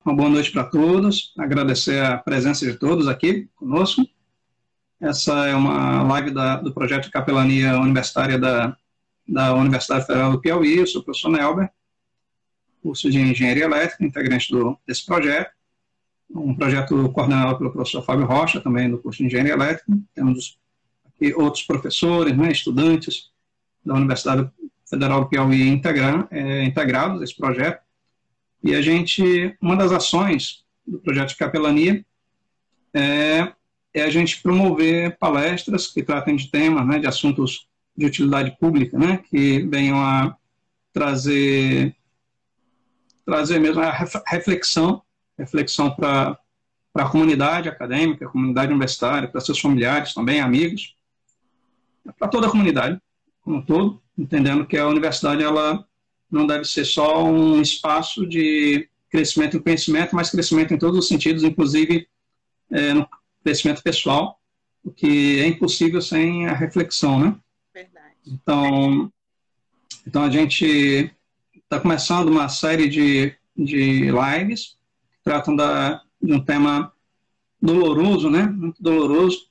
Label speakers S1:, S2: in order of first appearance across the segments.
S1: Uma boa noite para todos. Agradecer a presença de todos aqui conosco. Essa é uma live do projeto de capelania universitária da Universidade Federal do Piauí. Eu sou o professor Nelber, curso de Engenharia Elétrica, integrante desse projeto. Um projeto coordenado pelo professor Fábio Rocha, também do curso de Engenharia Elétrica. Temos aqui outros professores, estudantes da Universidade Federal do Piauí integrados nesse projeto. E uma das ações do projeto de capelania é a gente promover palestras que tratem de temas, de assuntos de utilidade pública, que venham a trazer mesmo a reflexão para a comunidade acadêmica, a comunidade universitária, para seus familiares também, amigos, para toda a comunidade como um todo, entendendo que a universidade ela não deve ser só um espaço de crescimento em conhecimento, mas crescimento em todos os sentidos, inclusive no crescimento pessoal, o que é impossível sem a reflexão, né?
S2: Verdade.
S1: Então a gente está começando uma série de lives que tratam de um tema doloroso, muito doloroso,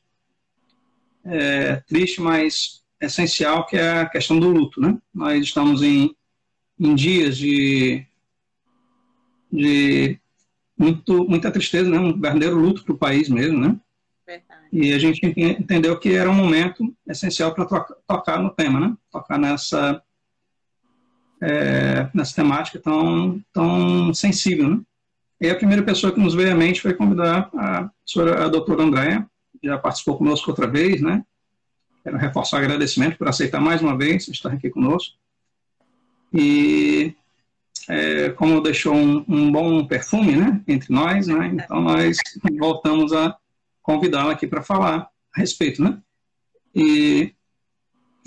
S1: triste, mas essencial, que é a questão do luto, né? Nós estamos em dias de muita tristeza, um verdadeiro luto para o país mesmo, né?
S2: Verdade.
S1: E a gente entendeu que era um momento essencial para tocar no tema, né? Tocar nessa temática tão sensível, né? E a primeira pessoa que nos veio à mente foi convidar a doutora Andréa, que já participou conosco outra vez, né? Quero reforçar o agradecimento por aceitar mais uma vez estar aqui conosco. E como deixou um bom perfume, entre nós, então nós voltamos a convidá-la aqui para falar a respeito, né? E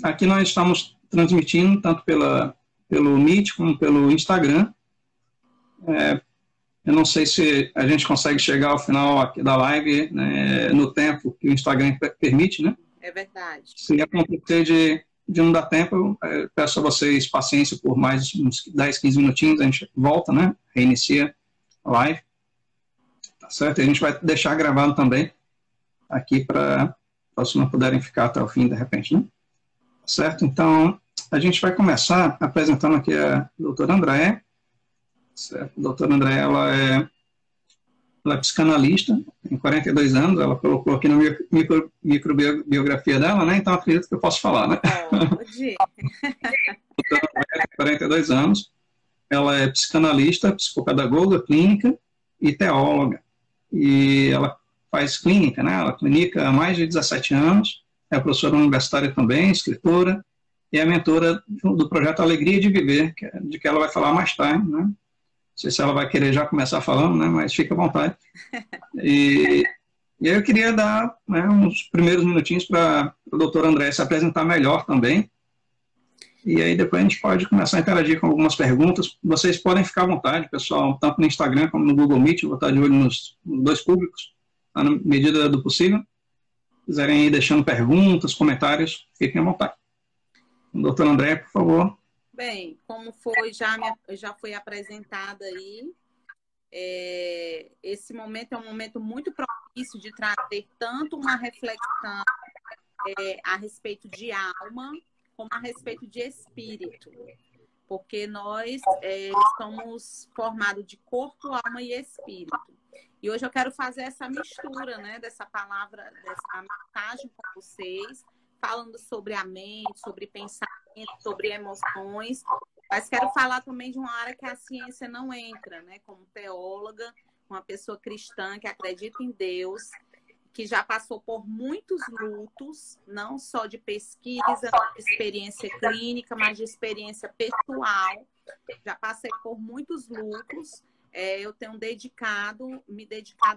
S1: aqui nós estamos transmitindo tanto pelo Meet como pelo Instagram. Eu não sei se a gente consegue chegar ao final aqui da live, no tempo que o Instagram permite, né?
S2: É verdade.
S1: Se acontecer de não dar tempo, eu peço a vocês paciência por mais uns 10, 15 minutinhos, a gente volta, né? Reinicia a live. Tá certo? E a gente vai deixar gravado também aqui para se não puderem ficar até o fim, de repente, né? Tá certo? Então, a gente vai começar apresentando aqui a doutora Andréa. Certo? A doutora Andréa, ela é psicanalista, tem 42 anos, ela colocou aqui na microbiografia dela, né? Então acredito que eu posso falar, né?
S2: Pode.
S1: Então, ela tem 42 anos, ela é psicanalista, psicopedagoga clínica e teóloga. E ela faz clínica, né? Ela clinica há mais de 17 anos, é professora universitária também, escritora, e é mentora do projeto Alegria de Viver, de que ela vai falar mais tarde, né? Não sei se ela vai querer já começar falando, né? Mas fica à vontade. E aí eu queria dar uns primeiros minutinhos para o doutor André se apresentar melhor também. E aí depois a gente pode começar a interagir com algumas perguntas. Vocês podem ficar à vontade, pessoal, tanto no Instagram como no Google Meet. Eu vou estar de olho nos dois públicos, na medida do possível. Se quiserem ir deixando perguntas, comentários, fiquem à vontade. Doutor André, por favor.
S2: Bem, como já foi apresentada aí, esse momento é um momento muito propício de trazer tanto uma reflexão a respeito de alma, como a respeito de espírito. Porque nós somos formados de corpo, alma e espírito. E hoje eu quero fazer essa mistura, né, dessa palavra, dessa mensagem com vocês, falando sobre a mente, sobre pensamento, sobre emoções, mas quero falar também de uma área que a ciência não entra, né? Como teóloga, uma pessoa cristã que acredita em Deus, que já passou por muitos lutos, não só de pesquisa, de experiência clínica, mas de experiência pessoal. Já passei por muitos lutos. Eu tenho me dedicado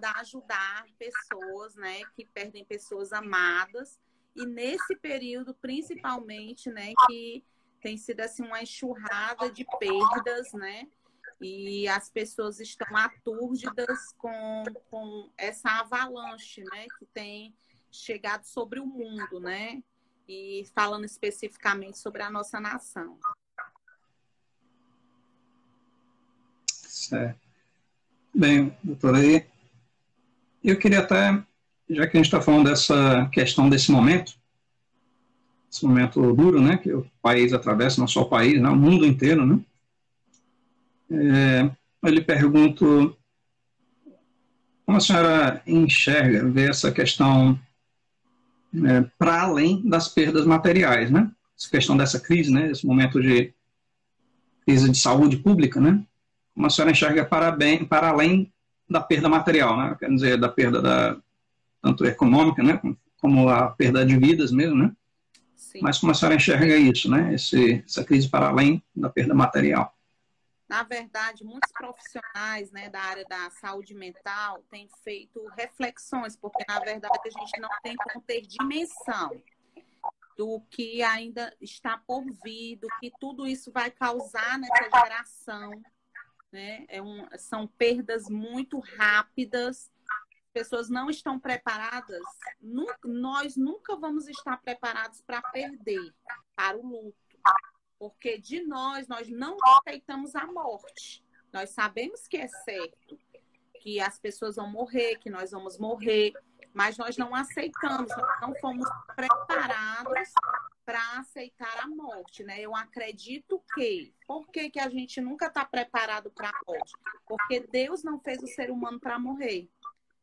S2: a ajudar pessoas, né, que perdem pessoas amadas. E nesse período, principalmente, né, que tem sido assim uma enxurrada de perdas, né? E as pessoas estão atúrdidas com essa avalanche, né, que tem chegado sobre o mundo, né? E falando especificamente sobre a nossa nação.
S1: Certo. Bem, doutora, eu queria até, já que a gente está falando dessa questão desse momento, esse momento duro, né, que o país atravessa, não só o país, né, o mundo inteiro, né, eu lhe pergunto como a senhora enxerga, vê essa questão para além das perdas materiais, né, essa questão dessa crise, né, esse momento de crise de saúde pública, né, como a senhora enxerga para além da perda material, né, quer dizer, da perda tanto econômica, né, como a perda de vidas mesmo, né, sim. Mas como a senhora enxerga isso, né, essa crise para além da perda material?
S2: Na verdade, muitos profissionais, né, da área da saúde mental têm feito reflexões, porque, na verdade, a gente não tem como ter dimensão do que ainda está por vir, do que tudo isso vai causar nessa geração, né? São perdas muito rápidas, as pessoas não estão preparadas, nós nunca vamos estar preparados para perder, para o luto. Porque de nós não aceitamos a morte. Nós sabemos que é certo, que as pessoas vão morrer, que nós vamos morrer, mas nós não aceitamos, nós não fomos preparados para aceitar a morte, né? Eu acredito que... Por que a gente nunca está preparado para a morte? Porque Deus não fez o ser humano para morrer.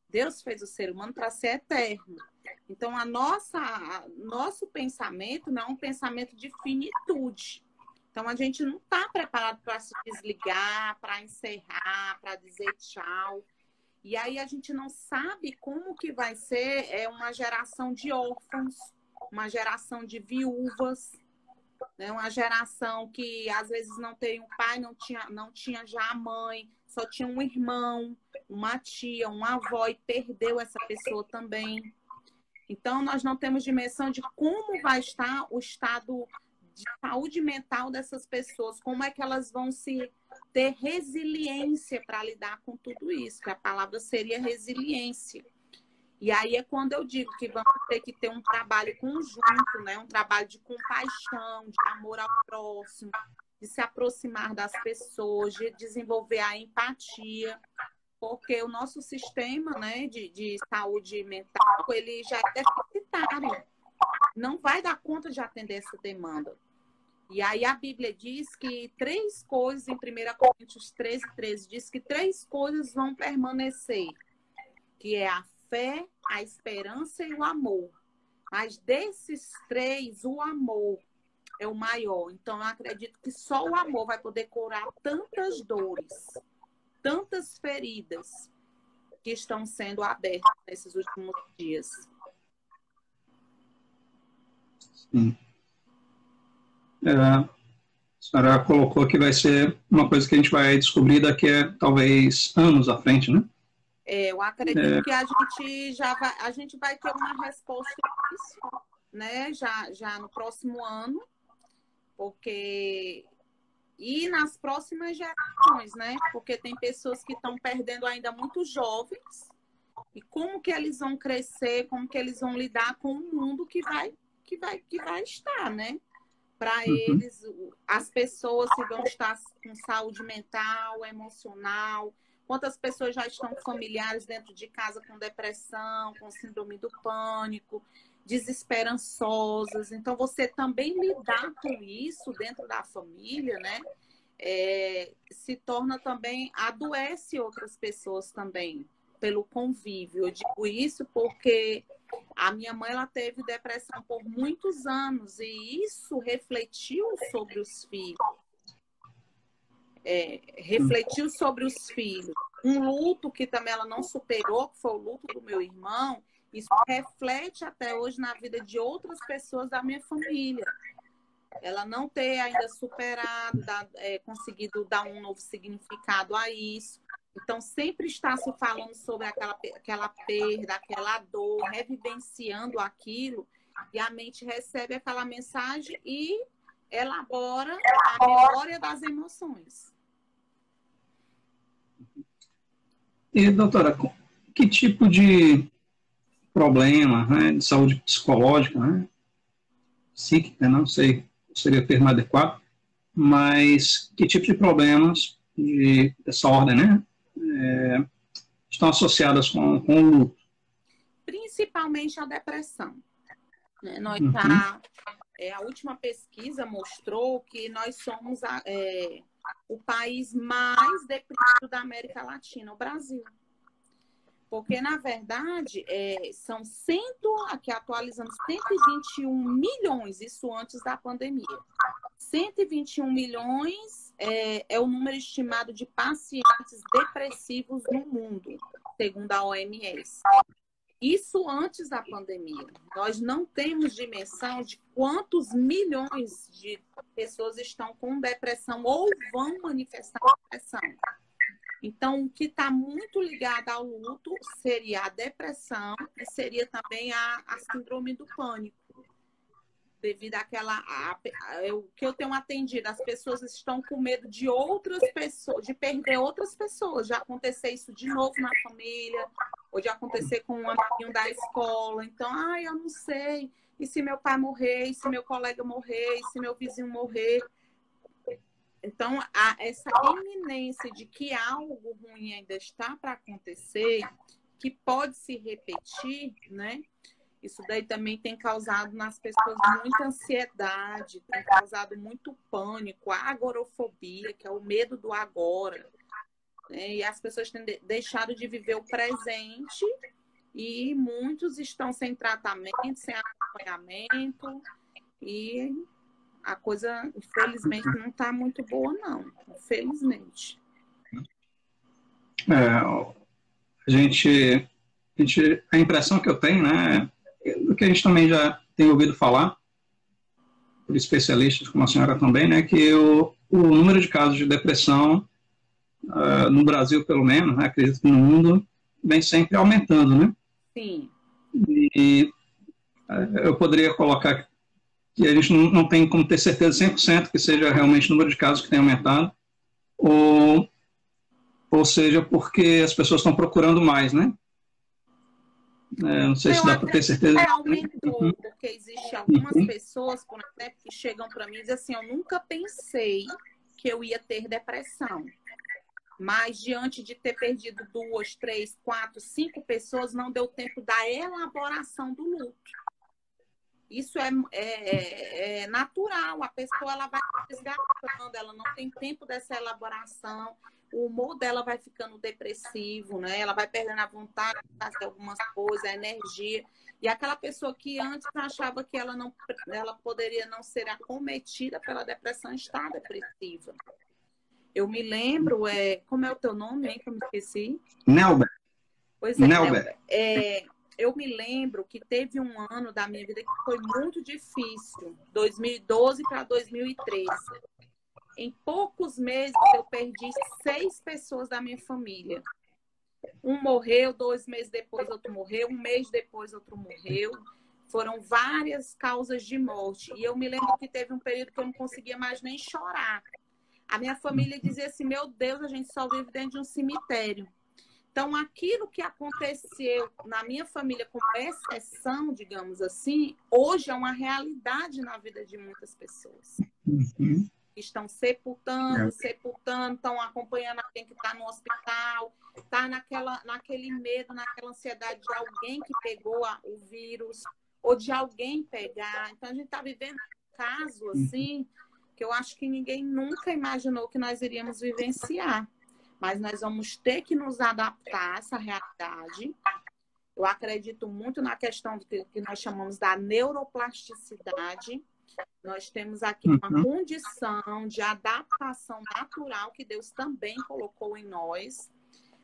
S2: Deus fez o ser humano para ser eterno. Então, nosso pensamento não é um pensamento de finitude. Então, a gente não está preparado para se desligar, para encerrar, para dizer tchau. E aí, a gente não sabe como que vai ser uma geração de órfãos, uma geração de viúvas, né? Uma geração que, às vezes, não tem um pai, não tinha já a mãe, só tinha um irmão, uma tia, uma avó, e perdeu essa pessoa também. Então, nós não temos dimensão de como vai estar o estado de saúde mental dessas pessoas, como é que elas vão ter resiliência para lidar com tudo isso, que a palavra seria resiliência. E aí é quando eu digo que vamos ter que ter um trabalho conjunto, né? Um trabalho de compaixão, de amor ao próximo, de se aproximar das pessoas, de desenvolver a empatia, porque o nosso sistema, né, de saúde mental, ele já é deficitário. Não vai dar conta de atender essa demanda. E aí a Bíblia diz que 3 coisas, em 1 Coríntios 13, diz que 3 coisas vão permanecer, que é a fé, a esperança e o amor. Mas desses 3, o amor é o maior. Então, eu acredito que só o amor vai poder curar tantas dores, tantas feridas que estão sendo abertas nesses últimos dias.
S1: Sim. A senhora colocou que vai ser uma coisa que a gente vai descobrir daqui a talvez anos à frente, né?
S2: Eu acredito que a gente vai ter uma resposta disso, né? Já no próximo ano, porque e nas próximas gerações, né? Porque tem pessoas que estão perdendo ainda muito jovens, e como que eles vão crescer, como que eles vão lidar com o mundo que vai estar, né? Para eles, as pessoas se vão estar com saúde mental, emocional. Quantas pessoas já estão familiares dentro de casa com depressão, com síndrome do pânico, desesperançosas. Então, você também lidar com isso dentro da família, né? Se torna também, adoece outras pessoas também, pelo convívio. Eu digo isso porque a minha mãe, ela teve depressão por muitos anos e isso refletiu sobre os filhos. Refletiu sobre os filhos. Um luto que também ela não superou, que foi o luto do meu irmão, isso reflete até hoje na vida de outras pessoas da minha família. Ela não ter ainda superado, conseguido dar um novo significado a isso. Então, sempre está se falando sobre aquela perda, aquela dor, revivenciando aquilo, e a mente recebe aquela mensagem e elabora a memória das emoções.
S1: E, doutora, que tipo de problema, né, de saúde psicológica, né, psíquica, não sei, seria o termo adequado, mas que tipo de problemas dessa ordem, né, estão associadas com o luto?
S2: Principalmente a depressão. Né? A última pesquisa mostrou que nós somos o país mais deprimido da América Latina, o Brasil. Porque, na verdade, aqui atualizando, 121 milhões, isso antes da pandemia. 121 milhões é o número estimado de pacientes depressivos no mundo, segundo a OMS. Isso antes da pandemia. Nós não temos dimensão de quantos milhões de pessoas estão com depressão ou vão manifestar depressão. Então, o que está muito ligado ao luto seria a depressão e seria também a síndrome do pânico. Devido àquela... O que eu tenho atendido, as pessoas estão com medo de outras pessoas, de perder outras pessoas, de acontecer isso de novo na família, ou de acontecer com um amiguinho da escola. Então, eu não sei. E se meu pai morrer? E se meu colega morrer? E se meu vizinho morrer? Então, há essa iminência de que algo ruim ainda está para acontecer, que pode se repetir, né? Isso daí também tem causado nas pessoas muita ansiedade, tem causado muito pânico, a agorafobia, que é o medo do agora. Né? E as pessoas têm deixado de viver o presente e muitos estão sem tratamento, sem acompanhamento e a coisa, infelizmente, não está muito boa, não. Infelizmente.
S1: A impressão que eu tenho, né, do que a gente também já tem ouvido falar, por especialistas como a senhora também, né, que o número de casos de depressão, no Brasil pelo menos, né, acredito que no mundo, vem sempre aumentando, né?
S2: Sim.
S1: E eu poderia colocar que a gente não tem como ter certeza 100% que seja realmente o número de casos que tem aumentado, ou seja, porque as pessoas estão procurando mais, né? Não sei se dá para ter certeza.
S2: Aumentou, porque existem algumas pessoas, por exemplo, que chegam para mim e dizem assim, eu nunca pensei que eu ia ter depressão. Mas diante de ter perdido 2, 3, 4, 5 pessoas, não deu tempo da elaboração do luto. Isso é natural, a pessoa ela vai desgastando, ela não tem tempo dessa elaboração, o humor dela vai ficando depressivo, né? Ela vai perdendo a vontade de fazer algumas coisas, a energia. E aquela pessoa que antes achava que ela poderia não ser acometida pela depressão, está depressiva. Eu me lembro, como é o teu nome, hein, que eu me esqueci?
S1: Nelber.
S2: Pois é, Nelber. Eu me lembro que teve um ano da minha vida que foi muito difícil, 2012 para 2013. Em poucos meses, eu perdi 6 pessoas da minha família. Um morreu, 2 meses depois outro morreu, um mês depois outro morreu. Foram várias causas de morte. E eu me lembro que teve um período que eu não conseguia mais nem chorar. A minha família dizia assim, meu Deus, a gente só vive dentro de um cemitério. Então, aquilo que aconteceu na minha família como exceção, digamos assim, hoje é uma realidade na vida de muitas pessoas.
S1: Uhum.
S2: Estão sepultando, estão acompanhando alguém que está no hospital, está naquele medo, naquela ansiedade de alguém que pegou o vírus ou de alguém pegar. Então, a gente está vivendo um caso assim que eu acho que ninguém nunca imaginou que nós iríamos vivenciar. Mas nós vamos ter que nos adaptar a essa realidade. Eu acredito muito na questão que nós chamamos da neuroplasticidade. Nós temos aqui uma condição de adaptação natural que Deus também colocou em nós,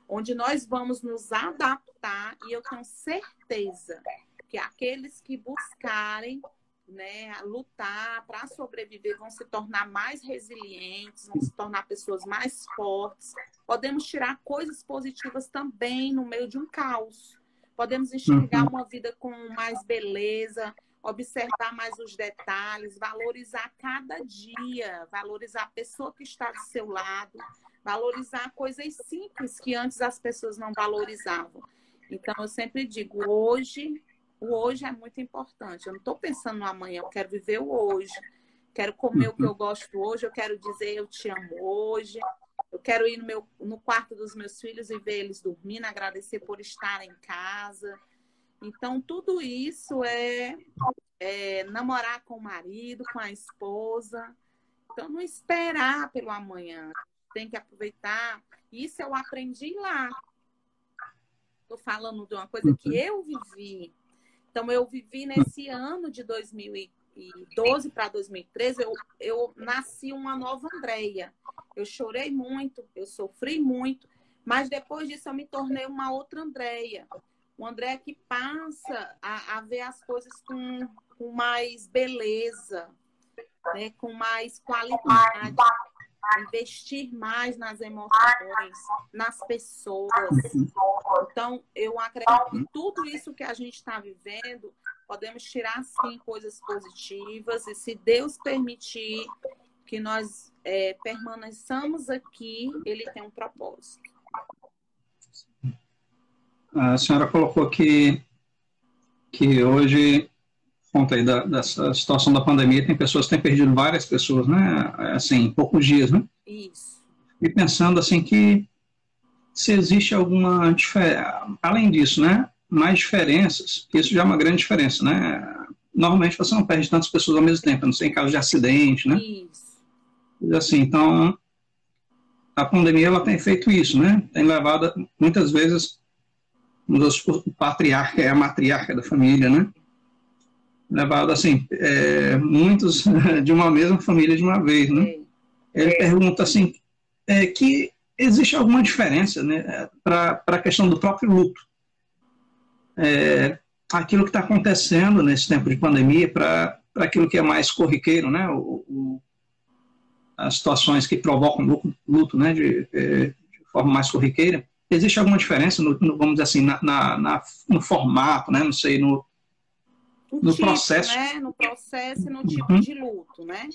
S2: onde nós vamos nos adaptar e eu tenho certeza que aqueles que buscarem, né, lutar para sobreviver vão se tornar mais resilientes, vão se tornar pessoas mais fortes. Podemos tirar coisas positivas também no meio de um caos. Podemos enxergar uma vida com mais beleza, observar mais os detalhes, valorizar cada dia, valorizar a pessoa que está do seu lado, valorizar coisas simples que antes as pessoas não valorizavam. Então, eu sempre digo, o hoje é muito importante. Eu não estou pensando no amanhã, eu quero viver o hoje. Quero comer o que eu gosto hoje, eu quero dizer eu te amo hoje. Eu quero ir no quarto dos meus filhos e ver eles dormindo, agradecer por estar em casa. Então, tudo isso é namorar com o marido, com a esposa. Então, não esperar pelo amanhã. Tem que aproveitar. Isso eu aprendi lá. Estou falando de uma coisa que eu vivi. Então, eu vivi nesse ano de 2012 para 2013, eu nasci uma nova Andreia. Eu chorei muito, eu sofri muito, mas depois disso eu me tornei uma outra Andreia. Uma Andreia que passa a ver as coisas com mais beleza, né? Com mais qualidade. Investir mais nas emoções, nas pessoas. Então, eu acredito que tudo isso que a gente está vivendo, podemos tirar, sim, coisas positivas. E se Deus permitir que nós permaneçamos aqui, Ele tem um propósito.
S1: A senhora colocou aqui que hoje, conta aí dessa situação da pandemia, tem pessoas que têm perdido várias pessoas, né? Assim, em poucos dias, né?
S2: Isso.
S1: E pensando assim que se existe alguma diferença, além disso, né? Mais diferenças, que isso já é uma grande diferença, né? Normalmente você não perde tantas pessoas ao mesmo tempo, a não ser em caso de acidente, né?
S2: Isso.
S1: E assim, então, a pandemia ela tem feito isso, né? Tem levado, muitas vezes, o patriarca é a matriarca da família, né? Levado, assim, muitos de uma mesma família de uma vez, né? Ele pergunta, assim, que existe alguma diferença, né, para a questão do próprio luto. Aquilo que está acontecendo nesse tempo de pandemia para aquilo que é mais corriqueiro, né? As situações que provocam luto, né, de forma mais corriqueira. Existe alguma diferença, vamos dizer assim, no formato, né? Não sei, no
S2: tipo,
S1: processo,
S2: né? No processo e no tipo de luto, né?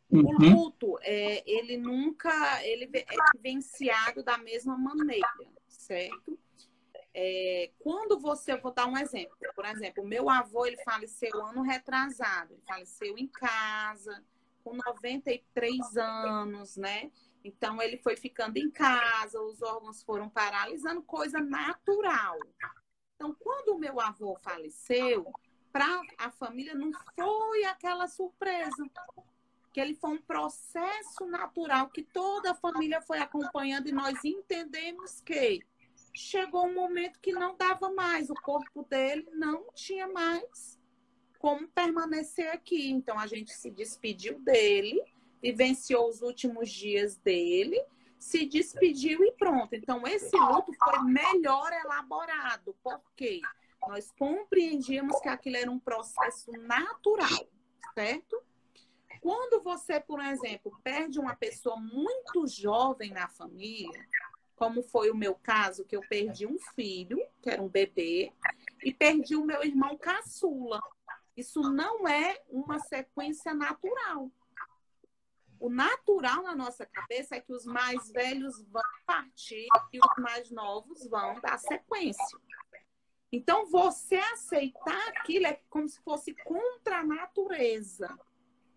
S2: O luto, ele nunca é vivenciado da mesma maneira, certo? Quando você, eu vou dar um exemplo. Por exemplo, o meu avô, ele faleceu ano retrasado. Ele faleceu em casa, com 93 anos, né? Então, ele foi ficando em casa, os órgãos foram paralisando, coisa natural. Então, quando o meu avô faleceu, para a família não foi aquela surpresa, que ele foi um processo natural que toda a família foi acompanhando e nós entendemos que chegou um momento que não dava mais, o corpo dele não tinha mais como permanecer aqui. Então, a gente se despediu dele, vivenciou os últimos dias dele, se despediu e pronto. Então, esse luto foi melhor elaborado, porque nós compreendíamos que aquilo era um processo natural, certo? Quando você, por exemplo, perde uma pessoa muito jovem na família, como foi o meu caso, que eu perdi um filho, que era um bebê, e perdi o meu irmão caçula. Isso não é uma sequência natural. O natural na nossa cabeça é que os mais velhos vão partir e os mais novos vão dar sequência. Então, você aceitar aquilo é como se fosse contra a natureza.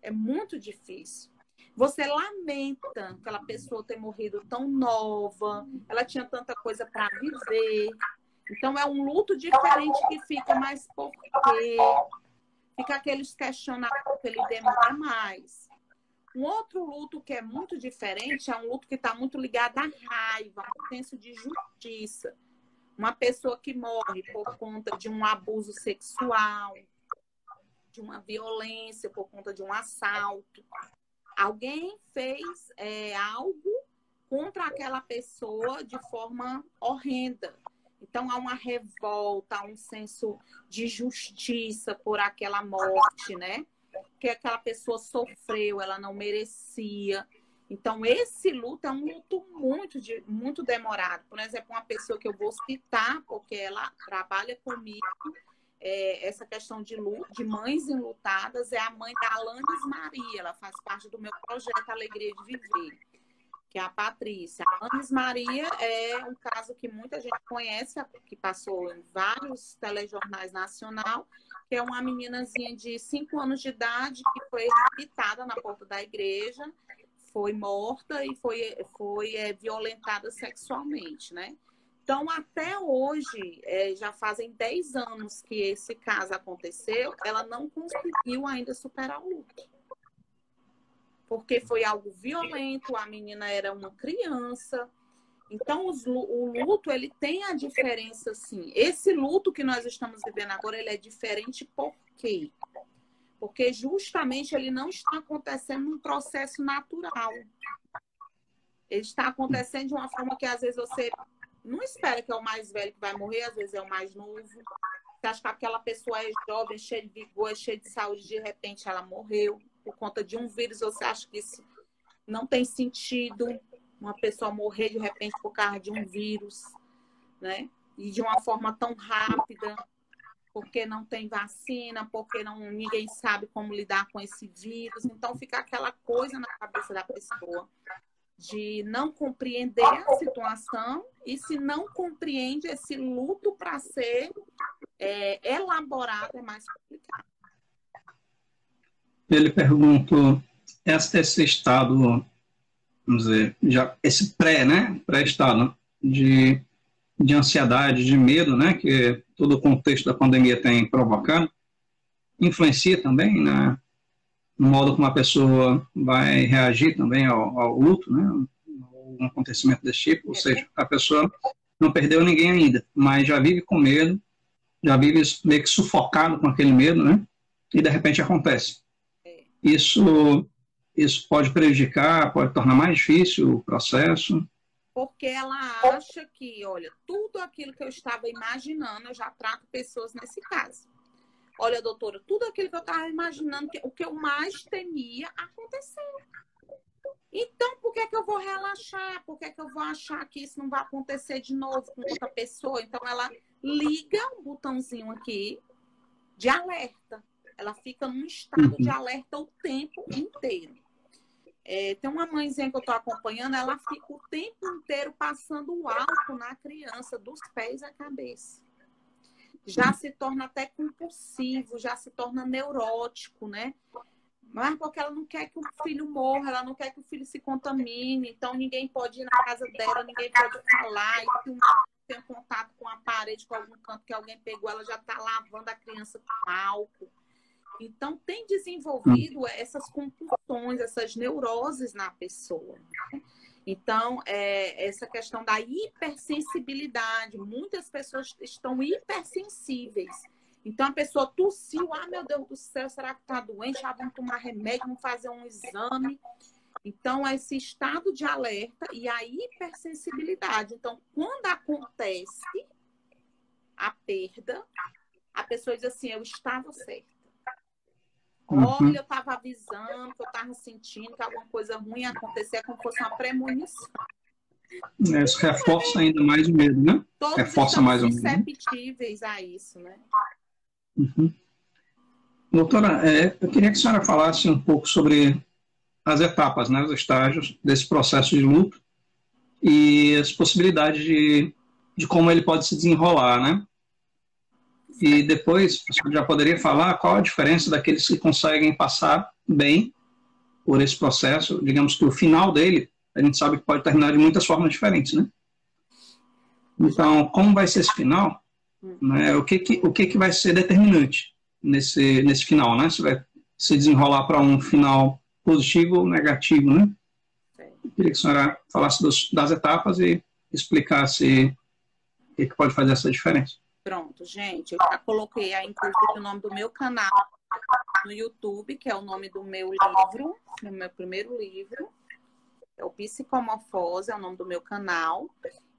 S2: É muito difícil. Você lamenta aquela pessoa ter morrido tão nova, ela tinha tanta coisa para viver. Então, é um luto diferente que fica, mas por quê? Fica aqueles questionamentos que ele demora mais. Um outro luto que é muito diferente é um luto que está muito ligado à raiva, ao senso de justiça. Uma pessoa que morre por conta de um abuso sexual, de uma violência, por conta de um assalto. Alguém fez algo contra aquela pessoa de forma horrenda. Então, há uma revolta, há um senso de justiça por aquela morte, né? Que aquela pessoa sofreu, ela não merecia. Então, esse luto é um luto muito demorado. Por exemplo, uma pessoa que eu vou citar, porque ela trabalha comigo, essa questão de luto, de mães enlutadas, é a mãe da Alanis Maria. Ela faz parte do meu projeto Alegria de Viver, que é a Patrícia. A Alanis Maria é um caso que muita gente conhece, que passou em vários telejornais nacional, que é uma meninazinha de 5 anos de idade que foi raptada na porta da igreja, foi morta e foi violentada sexualmente, né? Então, até hoje, já fazem 10 anos que esse caso aconteceu, ela não conseguiu ainda superar o luto. Porque foi algo violento, a menina era uma criança. Então, o luto, ele tem a diferença, sim. Esse luto que nós estamos vivendo agora, ele é diferente por quê? Porque justamente ele não está acontecendo num processo natural. Ele está acontecendo de uma forma que, às vezes, você não espera que é o mais velho que vai morrer, às vezes é o mais novo. Você acha que aquela pessoa é jovem, cheia de vigor, cheia de saúde, de repente ela morreu por conta de um vírus. Você acha que isso não tem sentido? Uma pessoa morrer de repente por causa de um vírus, né? E de uma forma tão rápida, porque não tem vacina, porque ninguém sabe como lidar com esse vírus. Então fica aquela coisa na cabeça da pessoa de não compreender a situação, e se não compreende esse luto para ser elaborado, é mais complicado.
S1: Ele perguntou, esse estado, vamos dizer, já, esse pré-estado de ansiedade, de medo, né, que todo o contexto da pandemia tem provocado, influencia também no modo como a pessoa vai reagir também ao luto, né, um acontecimento desse tipo, ou seja, a pessoa não perdeu ninguém ainda, mas já vive com medo, já vive meio que sufocado com aquele medo, né, e de repente acontece. Isso pode prejudicar, pode tornar mais difícil o processo.
S2: Porque ela acha que, olha, tudo aquilo que eu estava imaginando, eu já trato pessoas nesse caso. Olha, doutora, tudo aquilo que eu estava imaginando, o que eu mais temia, aconteceu. Então, por que eu vou relaxar? Por que eu vou achar que isso não vai acontecer de novo com outra pessoa? Então, ela liga um botãozinho aqui de alerta. Ela fica num estado de alerta o tempo inteiro. Tem uma mãezinha que eu estou acompanhando, ela fica o tempo inteiro passando o álcool na criança, dos pés à cabeça. Já se torna até compulsivo, já se torna neurótico, né? Mas porque ela não quer que o filho morra, ela não quer que o filho se contamine, então ninguém pode ir na casa dela, ninguém pode falar, e se tem contato com a parede, com algum canto que alguém pegou, ela já está lavando a criança com álcool. Então, tem desenvolvido essas compulsões, essas neuroses na pessoa. Então, essa questão da hipersensibilidade. Muitas pessoas estão hipersensíveis. Então, a pessoa tossiu, meu Deus do céu, será que está doente? Vamos tomar remédio, vamos fazer um exame. Então, esse estado de alerta e a hipersensibilidade. Então, quando acontece a perda, a pessoa diz assim, eu estava certa. Olha, eu estava avisando, que eu estava sentindo que alguma coisa ruim ia acontecer, como se fosse uma premonição.
S1: Isso reforça ainda mais o medo, né?
S2: Todos
S1: reforça mais o medo,
S2: susceptíveis a isso, né?
S1: Doutora, eu queria que a senhora falasse um pouco sobre as etapas, né, os estágios desse processo de luto e as possibilidades de como ele pode se desenrolar, né? E depois, você já poderia falar qual a diferença daqueles que conseguem passar bem por esse processo, digamos que o final dele, a gente sabe que pode terminar de muitas formas diferentes, né? Então, como vai ser esse final? Né? O que vai ser determinante nesse final, né? Se vai se desenrolar para um final positivo ou negativo, né? Eu queria que a senhora falasse das etapas e explicasse o que pode fazer essa diferença.
S2: Pronto, gente, eu já coloquei aí, inclusive, o nome do meu canal no YouTube, que é o nome do meu livro, do meu primeiro livro, é o Psicomorfose, é o nome do meu canal,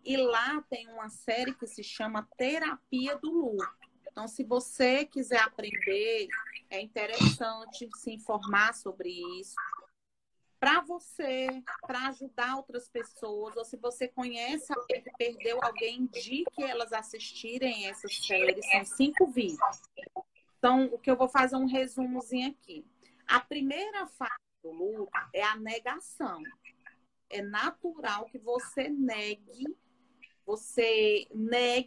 S2: e lá tem uma série que se chama Terapia do Luto. Então, se você quiser aprender, é interessante se informar sobre isso, para você, para ajudar outras pessoas, ou se você conhece alguém que perdeu alguém, indique elas assistirem essa série, são 5 vídeos. Então, o que eu vou fazer um resumozinho aqui. A primeira fase do luto é a negação. É natural que você negue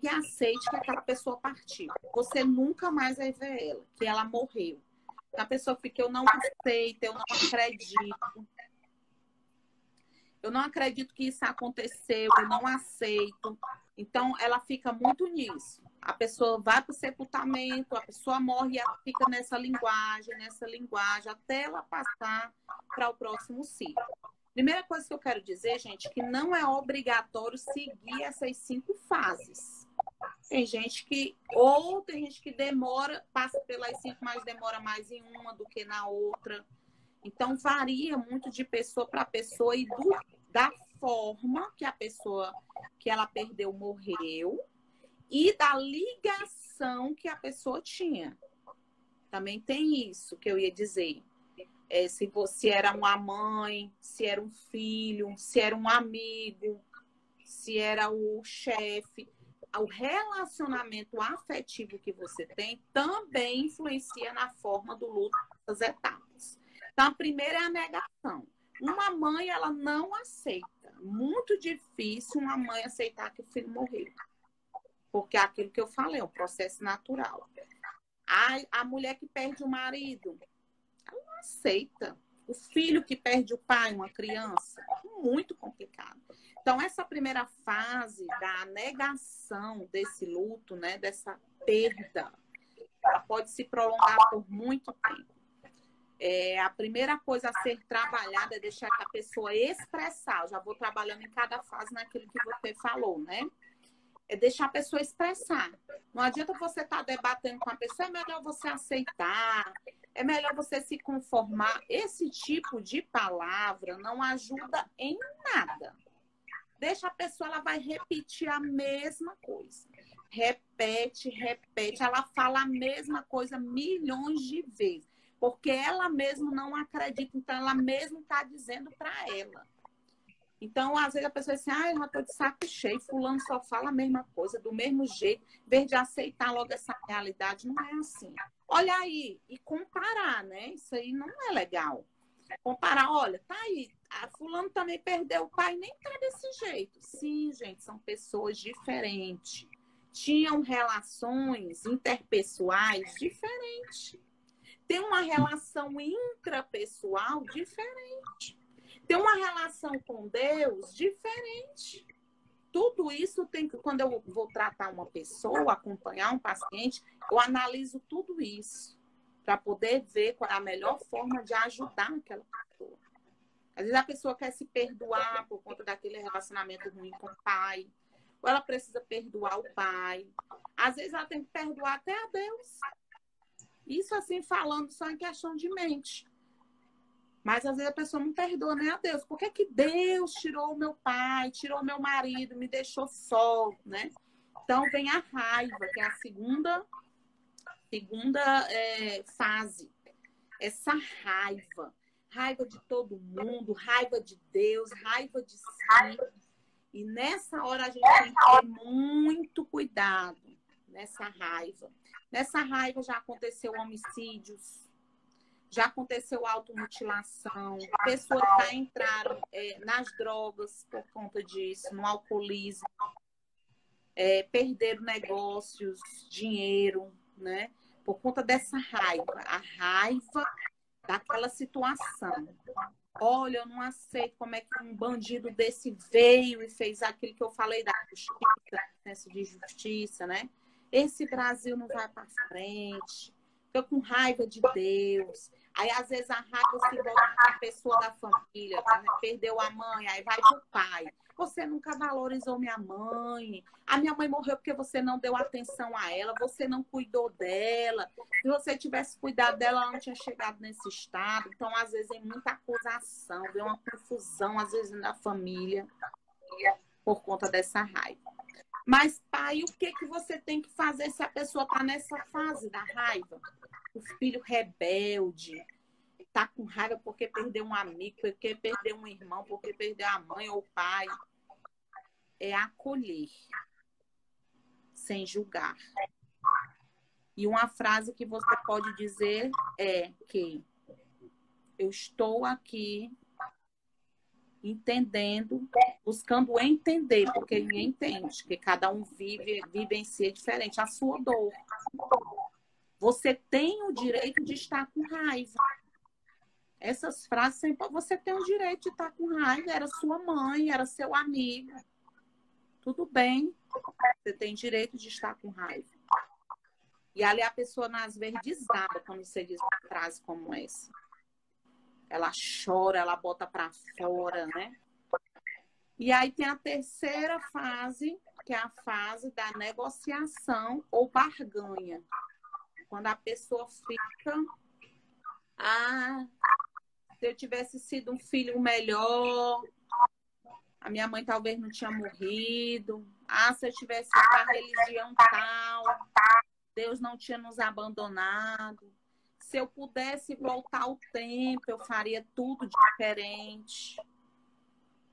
S2: e aceite que aquela pessoa partiu. Você nunca mais vai ver ela, que ela morreu. A pessoa fica, eu não aceito, eu não acredito. eu não acredito que isso aconteceu, eu não aceito. Então, ela fica muito nisso. A pessoa vai para o sepultamento, a pessoa morre e ela fica nessa linguagem, até ela passar para o próximo ciclo. Primeira coisa que eu quero dizer, gente, que não é obrigatório seguir essas 5 fases. Tem gente que demora, passa pelas 5, mas demora mais em uma do que na outra. Então, varia muito de pessoa para pessoa e da forma que a pessoa que ela perdeu morreu e da ligação que a pessoa tinha. Também tem isso que eu ia dizer. Se você era uma mãe, se era um filho, se era um amigo, se era o chefe. O relacionamento afetivo que você tem também influencia na forma do luto das etapas. Então, a primeira é a negação. Uma mãe, ela não aceita. Muito difícil uma mãe aceitar que o filho morreu. Porque é aquilo que eu falei, é um processo natural. A mulher que perde o marido, ela não aceita. O filho que perde o pai, uma criança, muito complicado. Então, essa primeira fase da negação desse luto, né, dessa perda, ela pode se prolongar por muito tempo. A primeira coisa a ser trabalhada é deixar que a pessoa expressar. Eu já vou trabalhando em cada fase naquilo que você falou, né? É deixar a pessoa expressar. Não adianta você estar debatendo com a pessoa, é melhor você aceitar, é melhor você se conformar. Esse tipo de palavra não ajuda em nada. Deixa a pessoa, ela vai repetir a mesma coisa. Repete, ela fala a mesma coisa milhões de vezes. Porque ela mesma não acredita, então ela mesma está dizendo para ela. Então, às vezes a pessoa diz assim, eu já estou de saco cheio, fulano só fala a mesma coisa, do mesmo jeito, em vez de aceitar logo essa realidade, não é assim. Olha aí, e comparar, né? Isso aí não é legal. Comparar, olha, tá aí, a fulano também perdeu o pai, nem tá desse jeito. Sim, gente, são pessoas diferentes. Tinham relações interpessoais diferentes. Tem uma relação intrapessoal diferente. Tem uma relação com Deus diferente. Tudo isso tem que, quando eu vou tratar uma pessoa, acompanhar um paciente, eu analiso tudo isso para poder ver qual é a melhor forma de ajudar aquela pessoa. Às vezes a pessoa quer se perdoar por conta daquele relacionamento ruim com o pai, ou ela precisa perdoar o pai. Às vezes ela tem que perdoar até a Deus. Isso assim, falando só em questão de mente. Mas às vezes a pessoa não perdoa nem a Deus. Por que Deus tirou o meu pai, tirou o meu marido, me deixou só, né? Então vem a raiva, que é a segunda fase. Essa raiva. Raiva de todo mundo, raiva de Deus, raiva de si. E nessa hora a gente tem que ter muito cuidado nessa raiva. Nessa raiva já aconteceu homicídios, já aconteceu automutilação, pessoas já entraram nas drogas por conta disso, no alcoolismo, perderam negócios, dinheiro, né? Por conta dessa raiva, a raiva daquela situação. Olha, eu não aceito como é que um bandido desse veio e fez aquilo que eu falei da justiça, senso de justiça, né? Esse Brasil não vai para frente. Estou com raiva de Deus. Aí, às vezes, a raiva se volta para a pessoa da família, né? Perdeu a mãe, aí vai para o pai. Você nunca valorizou minha mãe. A minha mãe morreu porque você não deu atenção a ela, você não cuidou dela. Se você tivesse cuidado dela, ela não tinha chegado nesse estado. Então, às vezes, é muita acusação, vem uma confusão, às vezes, na família, por conta dessa raiva. Mas, pai, o que você tem que fazer se a pessoa está nessa fase da raiva? O filho rebelde, está com raiva porque perdeu um amigo, porque perdeu um irmão, porque perdeu a mãe ou o pai. É acolher, sem julgar. E uma frase que você pode dizer é que eu estou aqui entendendo, buscando entender, porque ninguém entende, porque cada um vivencia diferente a sua dor. Você tem o direito de estar com raiva. Essas frases sempre, você tem o direito de estar com raiva, era sua mãe, era seu amigo. Tudo bem, você tem direito de estar com raiva. E ali a pessoa, às vezes, desaba quando você diz uma frase como essa. Ela chora, ela bota para fora, né? E aí tem a terceira fase, que é a fase da negociação ou barganha. Quando a pessoa fica... se eu tivesse sido um filho melhor, a minha mãe talvez não tinha morrido. Se eu tivesse ido para a religião tal, Deus não tinha nos abandonado. Se eu pudesse voltar ao tempo, eu faria tudo diferente.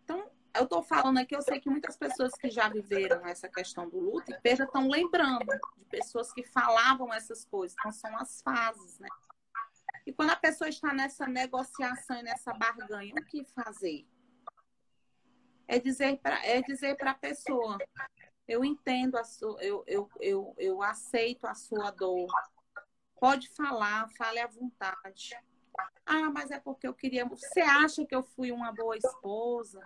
S2: Então, eu estou falando aqui, eu sei que muitas pessoas que já viveram essa questão do luto e perda estão lembrando de pessoas que falavam essas coisas. Então, são as fases, né? E quando a pessoa está nessa negociação e nessa barganha, o que fazer? É dizer para a pessoa, eu entendo eu aceito a sua dor. Pode falar, fale à vontade. Mas é porque eu queria... Você acha que eu fui uma boa esposa?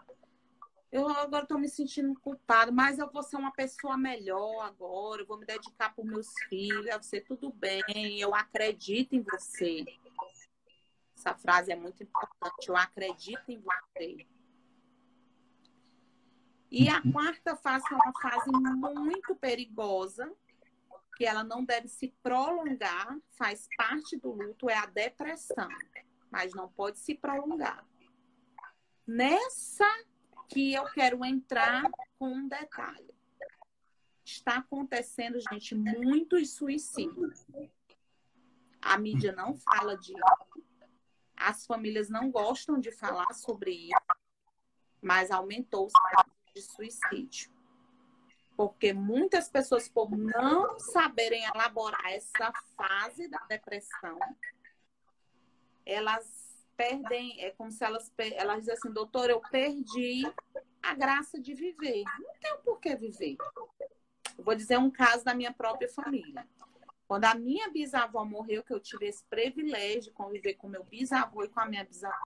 S2: Eu agora estou me sentindo culpada, mas eu vou ser uma pessoa melhor agora, eu vou me dedicar para os meus filhos, você tudo bem, eu acredito em você. Essa frase é muito importante, eu acredito em você. E a quarta fase é uma fase muito perigosa, que ela não deve se prolongar, faz parte do luto, é a depressão, mas não pode se prolongar. Nessa que eu quero entrar com um detalhe. Está acontecendo, gente, muitos suicídios. A mídia não fala disso. As famílias não gostam de falar sobre isso, mas aumentou os casos de suicídio. Porque muitas pessoas, por não saberem elaborar essa fase da depressão, elas perdem, é como se elas dizem assim, doutor, eu perdi a graça de viver. Não tenho por que viver. Eu vou dizer um caso da minha própria família. Quando a minha bisavó morreu, que eu tive esse privilégio de conviver com meu bisavô e com a minha bisavó.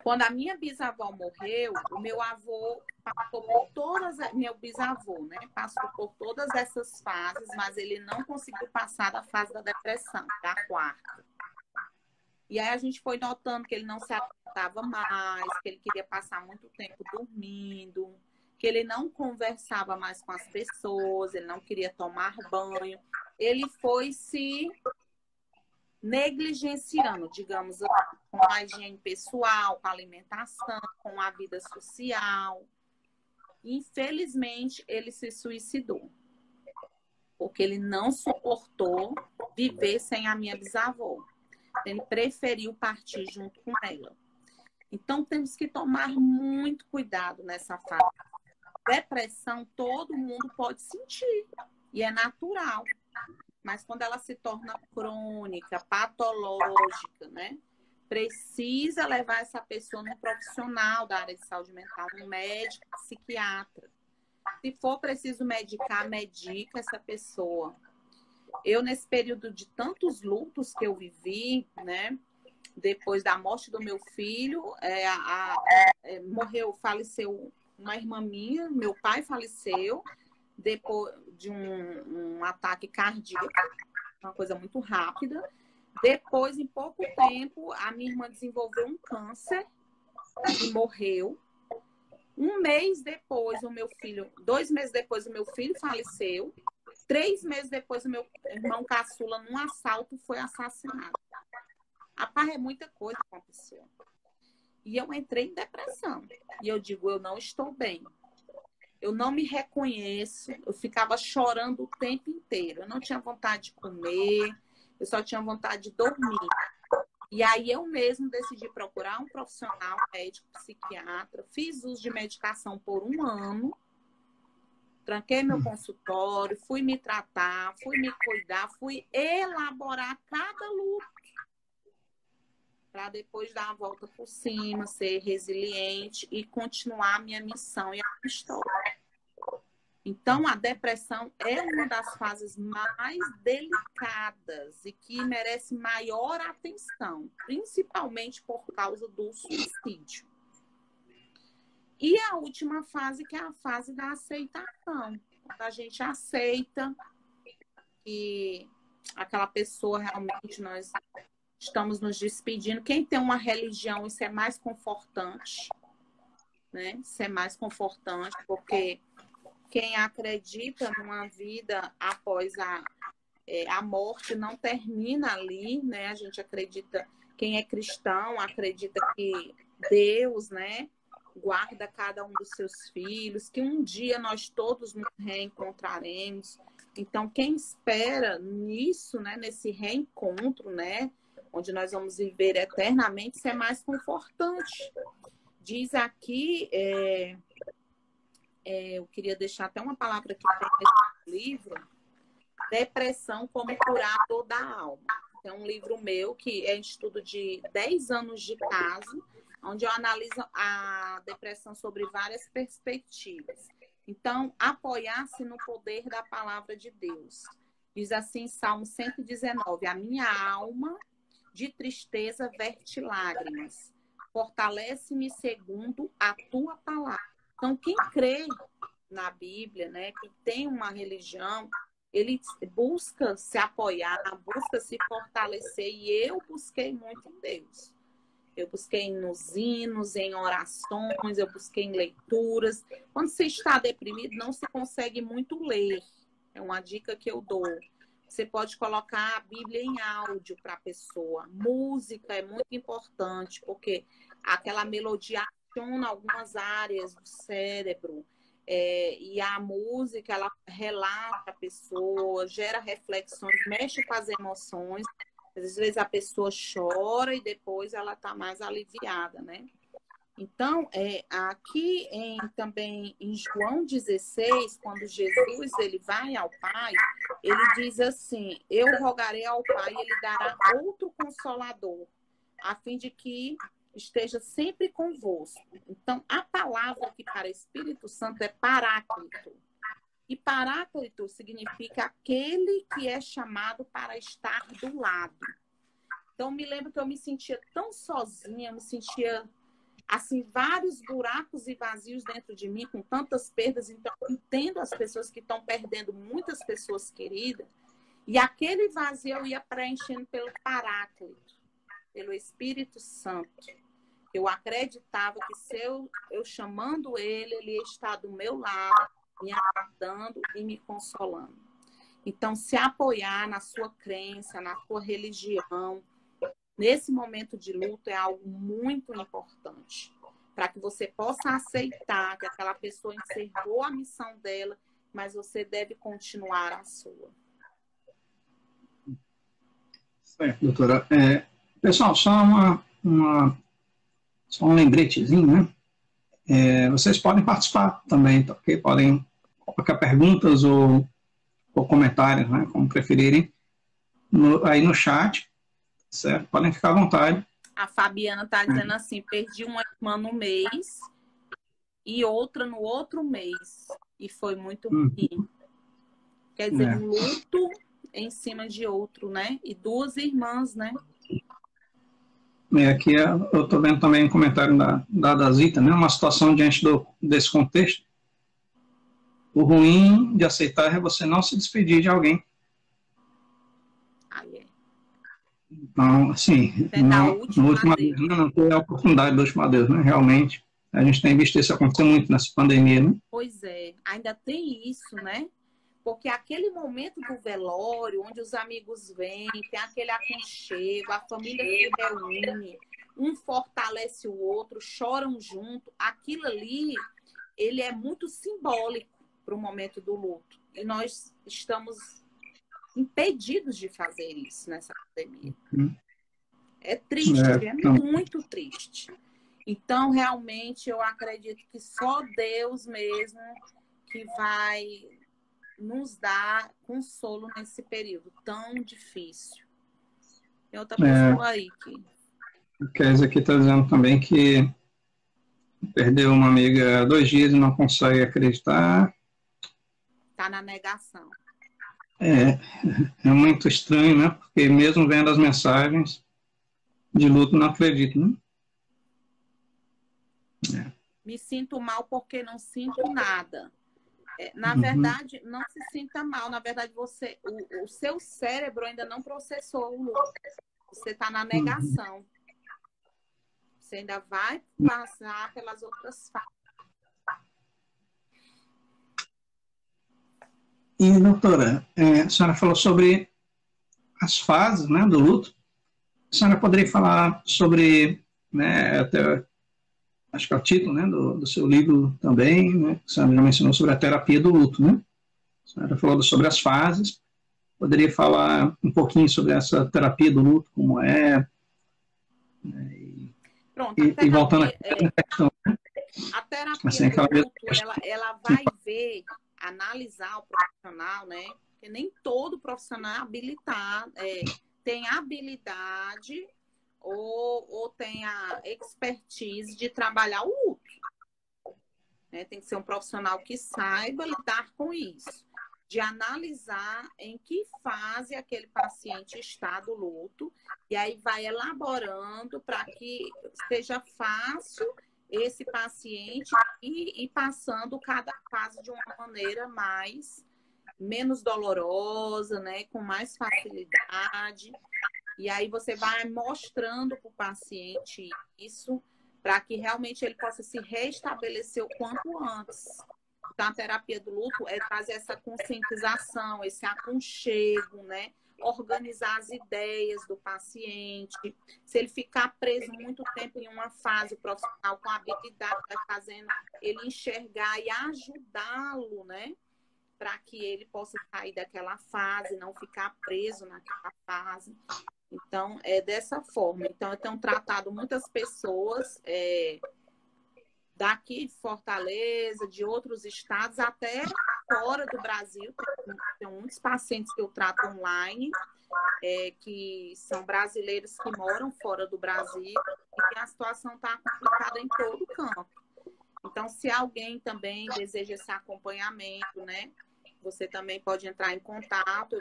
S2: Quando a minha bisavó morreu, o meu avô passou por todas, meu bisavô, né? Passou por todas essas fases, mas ele não conseguiu passar da fase da depressão, da quarta. E aí a gente foi notando que ele não se alimentava mais, que ele queria passar muito tempo dormindo, que ele não conversava mais com as pessoas, ele não queria tomar banho. Ele foi se negligenciando, digamos assim, com a higiene pessoal, com a alimentação, com a vida social. Infelizmente, ele se suicidou, porque ele não suportou viver sem a minha bisavó. Ele preferiu partir junto com ela. Então, temos que tomar muito cuidado nessa fase. Depressão, todo mundo pode sentir, e é natural. Mas quando ela se torna crônica, patológica, né? Precisa levar essa pessoa num profissional da área de saúde mental, um médico, psiquiatra. Se for preciso medicar, medica essa pessoa. Eu, nesse período de tantos lutos que eu vivi, né? Depois da morte do meu filho, faleceu uma irmã minha, meu pai faleceu depois de um ataque cardíaco, uma coisa muito rápida. Depois, em pouco tempo, a minha irmã desenvolveu um câncer e morreu. 2 meses depois, o meu filho faleceu. 3 meses depois, o meu irmão caçula, num assalto, foi assassinado. Rapaz, é muita coisa com a pessoa. E eu entrei em depressão. E eu digo, eu não estou bem. Eu não me reconheço. Eu ficava chorando o tempo inteiro. Eu não tinha vontade de comer. Eu só tinha vontade de dormir. E aí eu mesmo decidi procurar um profissional, médico, psiquiatra. Fiz uso de medicação por 1 ano. Tranquei meu consultório, fui me tratar, fui me cuidar, fui elaborar cada luto. Para depois dar a volta por cima, ser resiliente e continuar a minha missão e a minha história. Então, a depressão é uma das fases mais delicadas e que merece maior atenção, principalmente por causa do suicídio. E a última fase, que é a fase da aceitação. Quando a gente aceita que aquela pessoa realmente nós estamos nos despedindo. Quem tem uma religião, isso é mais confortante, né? Isso é mais confortante, porque quem acredita numa vida após a morte não termina ali, né? A gente acredita, quem é cristão acredita que Deus, né, guarda cada um dos seus filhos, que um dia nós todos nos reencontraremos. Então, quem espera nisso, né, nesse reencontro, né, onde nós vamos viver eternamente, isso é mais confortante. Diz aqui, eu queria deixar até uma palavra que tem nesse livro, Depressão como curar toda a alma. É um livro meu que é estudo de 10 anos de caso, onde eu analiso a depressão sobre várias perspectivas. Então, apoiar-se no poder da palavra de Deus. Diz assim, Salmo 119, a minha alma de tristeza verte lágrimas. Fortalece-me segundo a tua palavra. Então, quem crê na Bíblia, né, que tem uma religião, ele busca se apoiar, busca se fortalecer. E eu busquei muito em Deus. Eu busquei nos hinos, em orações, eu busquei em leituras. Quando você está deprimido, não se consegue muito ler. É uma dica que eu dou. Você pode colocar a Bíblia em áudio para a pessoa. Música é muito importante, porque aquela melodia aciona algumas áreas do cérebro. E a música, ela relaxa a pessoa, gera reflexões, mexe com as emoções. Às vezes a pessoa chora e depois ela está mais aliviada, né? Então, aqui também em João 16, quando Jesus ele vai ao Pai, ele diz assim, eu rogarei ao Pai e ele dará outro Consolador, a fim de que esteja sempre convosco. Então, a palavra aqui para Espírito Santo é Paráclito. E Paráclito significa aquele que é chamado para estar do lado. Então, me lembro que eu me sentia tão sozinha, eu me sentia, assim, vários buracos e vazios dentro de mim, com tantas perdas. Então, eu entendo as pessoas que estão perdendo muitas pessoas queridas. E aquele vazio eu ia preenchendo pelo Paráclito, pelo Espírito Santo. Eu acreditava que se eu chamando ele ia estar do meu lado, me aguardando e me consolando. Então, se apoiar na sua crença, na sua religião, nesse momento de luto é algo muito importante, para que você possa aceitar que aquela pessoa encerrou a missão dela, mas você deve continuar a sua.
S1: Certo, doutora. Pessoal, só um lembretezinho, né? Vocês podem participar também, tá? Okay? Podem colocar perguntas ou comentários, né? Como preferirem, aí no chat, certo? Podem ficar à vontade.
S2: A Fabiana está dizendo assim, perdi uma irmã no mês e outra no outro mês, e foi muito ruim. Quer dizer, um luto em cima de outro, né? E duas irmãs, né?
S1: Aqui eu estou vendo também um comentário da Zita, né? Uma situação diante desse contexto. O ruim de aceitar é você não se despedir de alguém. Então, assim, no último adeus, não foi a oportunidade do último adeus, né? Realmente, a gente tem visto isso acontecer muito nessa pandemia, né?
S2: Pois é, ainda tem isso, né? Porque aquele momento do velório, onde os amigos vêm, tem aquele aconchego, a família se reúne, um fortalece o outro, choram junto. Aquilo ali, ele é muito simbólico para o momento do luto. E nós estamos impedidos de fazer isso nessa pandemia. É triste, é muito triste. Então, realmente, eu acredito que só Deus mesmo que vai nos dar consolo nesse período tão difícil. Tem outra pessoa aí que...
S1: O Kézia aqui está dizendo também que perdeu uma amiga há 2 dias e não consegue acreditar.
S2: está na negação.
S1: É, é muito estranho, né? Porque mesmo vendo as mensagens de luto, não acredito, né?
S2: Me sinto mal porque não sinto nada. Na
S1: Uhum.
S2: verdade, não se sinta mal. Na verdade, o seu cérebro ainda não processou o luto. Você está na negação. Você ainda vai passar pelas outras fases.
S1: E, doutora, a senhora falou sobre as fases, né, do luto. A senhora poderia falar sobre, né, até, acho que é o título, né, do seu livro também, né, a senhora já mencionou sobre a terapia do luto, né? A senhora falou sobre as fases. Poderia falar um pouquinho sobre essa terapia do luto, como é?
S2: Pronto,
S1: E voltando aqui à questão,
S2: a terapia
S1: assim,
S2: do luto, ela vai ver, analisar o profissional, né? Porque nem todo profissional é habilitado, tem habilidade ou tem a expertise de trabalhar o luto. Né? Tem que ser um profissional que saiba lidar com isso. De analisar em que fase aquele paciente está do luto, e aí vai elaborando para que seja fácil esse paciente ir passando cada fase de uma maneira menos dolorosa, né, com mais facilidade. E aí você vai mostrando para o paciente isso, para que realmente ele possa se restabelecer o quanto antes. Então, a terapia do luto é trazer essa conscientização, esse aconchego, né? Organizar as ideias do paciente. Se ele ficar preso muito tempo em uma fase profissional com habilidade, vai fazendo ele enxergar e ajudá-lo, né? Para que ele possa sair daquela fase, não ficar preso naquela fase. Então, é dessa forma. Então, eu tenho tratado muitas pessoas daqui de Fortaleza, de outros estados, até fora do Brasil. Tem muitos pacientes que eu trato online, que são brasileiros que moram fora do Brasil, e a situação está complicada em todo campo. Então, se alguém também deseja esse acompanhamento, né, você também pode entrar em contato.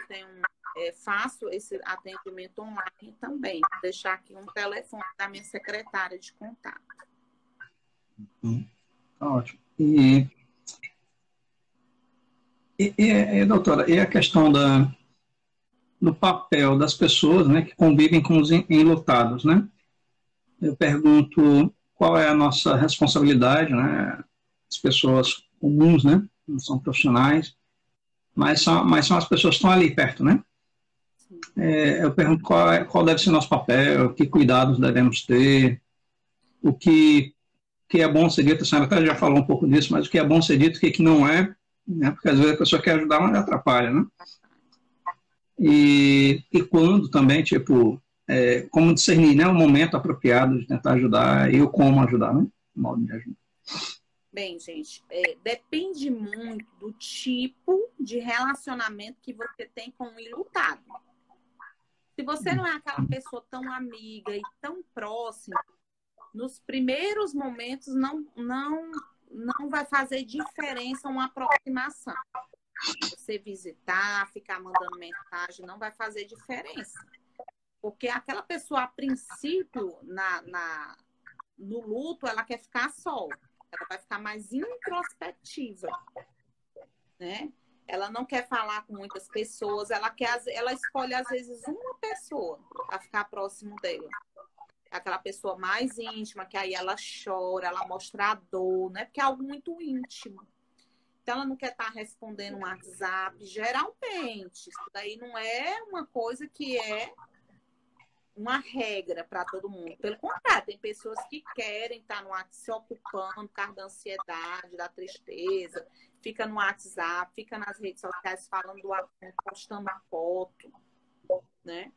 S2: Eu faço esse atendimento online também. Vou deixar aqui um telefone da minha secretária de contato.
S1: Ótimo. Doutora, e a questão do papel das pessoas, né, que convivem com os enlutados, né? Eu pergunto qual é a nossa responsabilidade, né? As pessoas comuns, né? Não são profissionais, mas são as pessoas que estão ali perto, né? Eu pergunto qual deve ser o nosso papel, que cuidados devemos ter, o que é bom ser dito, a senhora até já falou um pouco disso, mas o que é bom ser dito, o que não é, né? Porque às vezes a pessoa quer ajudar, mas atrapalha, né? E quando também, tipo, como discernir, né, o momento apropriado de tentar ajudar e o como ajudar, né? O modo de ajuda.
S2: Bem, gente, depende muito do tipo de relacionamento que você tem com o enlutado. Se você não é aquela pessoa tão amiga e tão próxima, nos primeiros momentos não vai fazer diferença uma aproximação. Você visitar, ficar mandando mensagem, não vai fazer diferença. Porque aquela pessoa, a princípio, no luto, ela quer ficar só. Ela vai ficar mais introspectiva, né? Ela não quer falar com muitas pessoas, ela escolhe, às vezes, uma pessoa para ficar próximo dela. Aquela pessoa mais íntima, que aí ela chora, ela mostra a dor, né? Porque é algo muito íntimo. Então, ela não quer estar respondendo um WhatsApp. Geralmente, isso daí não é uma coisa que é uma regra para todo mundo. Pelo contrário, tem pessoas que querem estar no WhatsApp se ocupando por causa da ansiedade, da tristeza, fica no WhatsApp, fica nas redes sociais falando do assunto, postando a foto, né?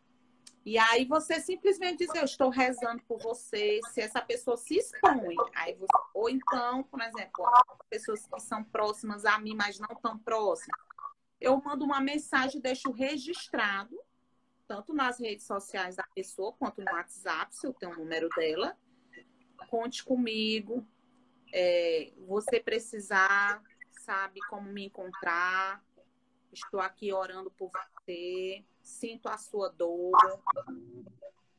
S2: E aí você simplesmente diz, eu estou rezando por você, se essa pessoa se expõe. Aí você, ou então, por exemplo, pessoas que são próximas a mim, mas não tão próximas, eu mando uma mensagem, deixo registrado, tanto nas redes sociais da pessoa, quanto no WhatsApp, se eu tenho o número dela. Conte comigo. Você precisar, sabe como me encontrar. estou aqui orando por você, sinto a sua dor.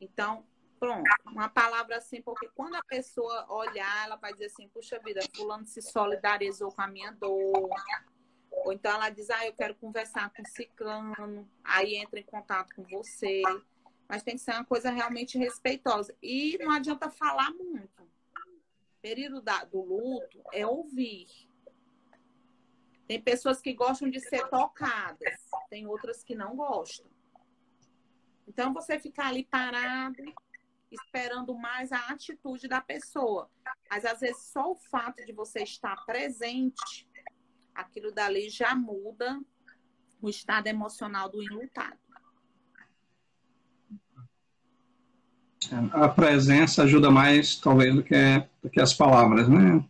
S2: Então, pronto, uma palavra assim, porque quando a pessoa olhar, ela vai dizer assim, puxa vida, fulano se solidarizou com a minha dor. Ou então ela diz, eu quero conversar com ciclano, aí entra em contato com você. Mas tem que ser uma coisa realmente respeitosa. E não adianta falar muito. O período do luto é ouvir. Tem pessoas que gostam de ser tocadas, tem outras que não gostam. Então, você ficar ali parado, esperando mais a atitude da pessoa. Mas, às vezes, só o fato de você estar presente, aquilo dali já muda o estado emocional do enlutado.
S1: A presença ajuda mais, talvez, do que as palavras, né?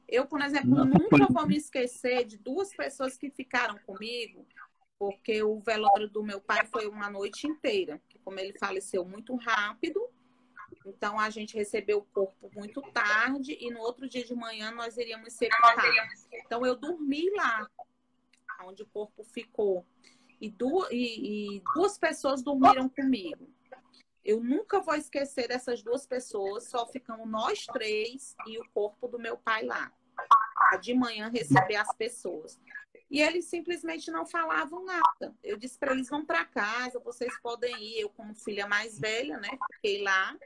S2: Eu, por exemplo, nunca vou me esquecer de duas pessoas que ficaram comigo, porque o velório do meu pai foi uma noite inteira. Como ele faleceu muito rápido, então a gente recebeu o corpo muito tarde e no outro dia de manhã nós iríamos sepultar. Então eu dormi lá, onde o corpo ficou. E duas pessoas dormiram comigo. Eu nunca vou esquecer dessas duas pessoas, só ficamos nós três e o corpo do meu pai lá. De manhã receber as pessoas. E eles simplesmente não falavam nada. Eu disse para eles, vão para casa, vocês podem ir. Eu, como filha mais velha, né, fiquei lá.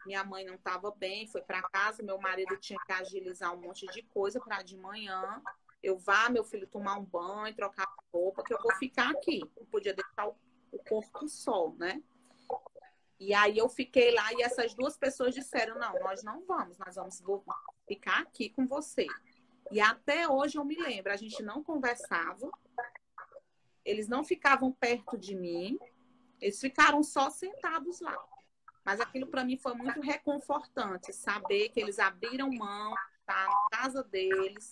S2: Minha mãe não estava bem, foi para casa. Meu marido tinha que agilizar um monte de coisa para de manhã. Eu vá, meu filho, tomar um banho, trocar roupa, que eu vou ficar aqui. Não podia deixar o corpo só, né? E aí eu fiquei lá e essas duas pessoas disseram, não, nós não vamos, nós vamos ficar aqui com você. E até hoje eu me lembro, a gente não conversava, eles não ficavam perto de mim, eles ficaram só sentados lá. Mas aquilo para mim foi muito reconfortante, saber que eles abriram mão, tá na casa deles.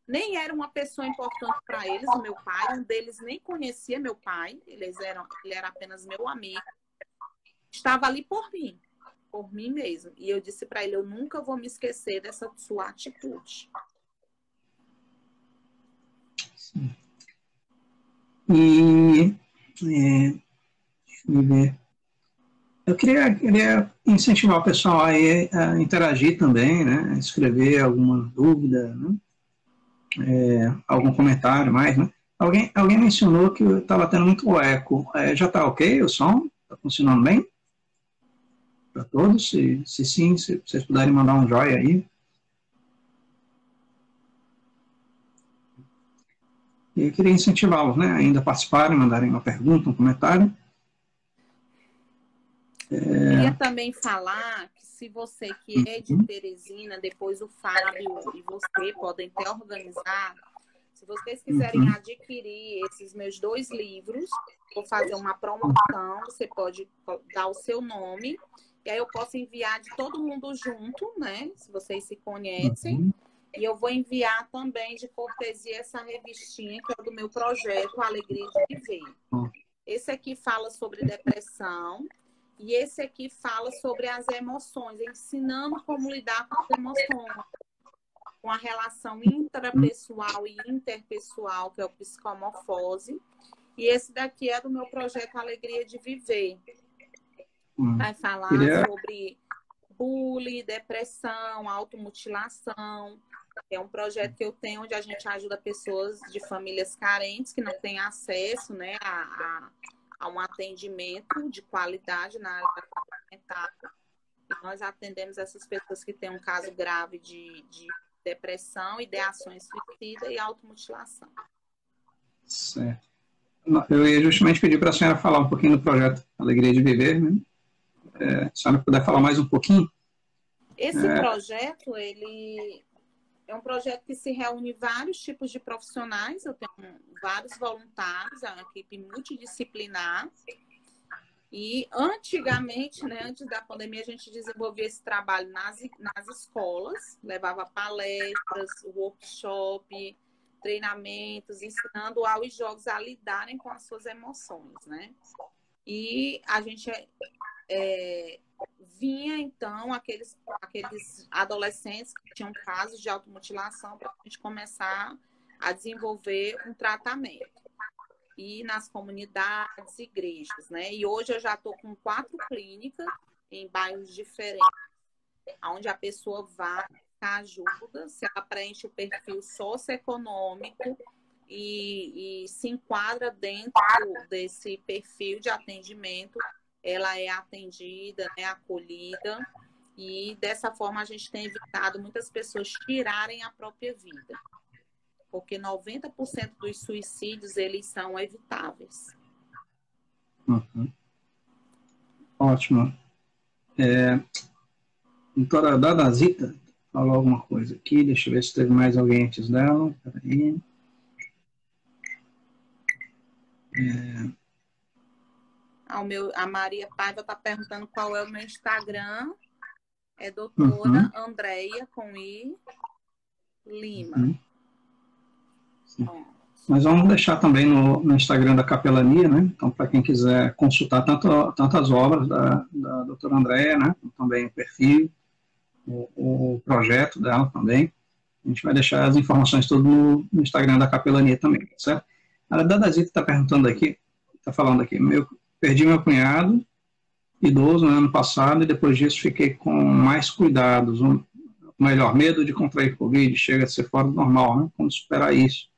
S2: Nem era uma pessoa importante para eles, o meu pai, um deles nem conhecia meu pai, ele era apenas meu amigo. Estava ali por mim mesmo. E eu disse para ele, eu nunca vou me esquecer dessa sua atitude.
S1: Sim. E deixa eu ver. Eu queria incentivar o pessoal a interagir também, né? Escrever alguma dúvida, né? Algum comentário mais, né? Alguém mencionou que estava tendo muito eco. Já está ok o som? Está funcionando bem? Para todos? Se sim, se vocês puderem mandar um joia aí. E eu queria incentivá-los, né? Ainda participarem, mandarem uma pergunta, um comentário.
S2: Queria também falar que se você que é de Teresina, depois o Fábio e você podem até organizar, se vocês quiserem adquirir esses meus 2 livros, vou fazer uma promoção, você pode dar o seu nome, e aí eu posso enviar de todo mundo junto, né? Se vocês se conhecem. E eu vou enviar também de cortesia essa revistinha que é do meu projeto Alegria de Viver. Esse aqui fala sobre depressão e esse aqui fala sobre as emoções, ensinando como lidar com as emoções, com a relação intrapessoal e interpessoal, que é o psicomorfose. E esse daqui é do meu projeto Alegria de Viver. Vai falar sobre bullying, depressão, automutilação. É um projeto que eu tenho onde a gente ajuda pessoas de famílias carentes que não têm acesso, né, a um atendimento de qualidade na área da saúde mental. E nós atendemos essas pessoas que têm um caso grave de depressão, ideações suicidas e automutilação.
S1: Certo. Eu ia justamente pedir para a senhora falar um pouquinho do projeto Alegria de Viver, né? Se a senhora puder falar mais um pouquinho.
S2: Esse projeto, ele é um projeto que se reúne vários tipos de profissionais. Eu tenho vários voluntários, é uma equipe multidisciplinar. E antigamente, né, antes da pandemia, a gente desenvolvia esse trabalho nas escolas, levava palestras, workshop, treinamentos, ensinando aos jovens a lidarem com as suas emoções, né? E a gente vinha, então, aqueles adolescentes que tinham casos de automutilação para a gente começar a desenvolver um tratamento. E nas comunidades, igrejas, né? E hoje eu já estou com 4 clínicas em bairros diferentes, onde a pessoa vai buscar ajuda, se ela preenche o perfil socioeconômico e se enquadra dentro desse perfil de atendimento, ela é atendida, né, acolhida, e dessa forma a gente tem evitado muitas pessoas tirarem a própria vida, porque 90% dos suicídios, eles são evitáveis.
S1: Uhum. Ótimo. Doutora Dadazita falou alguma coisa aqui, deixa eu ver se teve mais alguém antes dela. Peraí.
S2: A Maria Paiva está perguntando qual é o meu Instagram. É doutora Andreia com I Lima.
S1: Nós vamos deixar também no Instagram da Capelania, né? Então, para quem quiser consultar tanto as obras da doutora Andreia, né? Também o perfil, o projeto dela também. A gente vai deixar as informações todas no Instagram da Capelania também, certo? A Dadazita está perguntando aqui, está falando aqui, perdi meu cunhado, idoso, no ano passado, e depois disso fiquei com mais cuidados, melhor, medo de contrair Covid, chega a ser fora do normal, né? Como superar isso?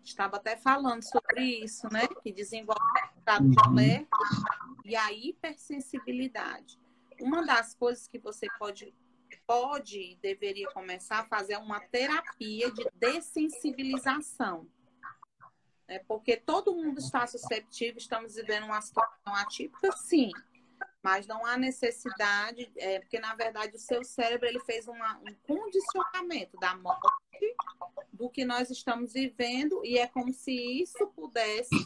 S2: Estava até falando sobre isso, né? Que desenvolve o estado de alerta e a hipersensibilidade. Uma das coisas que você pode e deveria começar a fazer é uma terapia de dessensibilização. Porque todo mundo está suscetível, estamos vivendo uma situação atípica, sim, mas não há necessidade, porque na verdade o seu cérebro ele fez um condicionamento da morte do que nós estamos vivendo, e é como se isso pudesse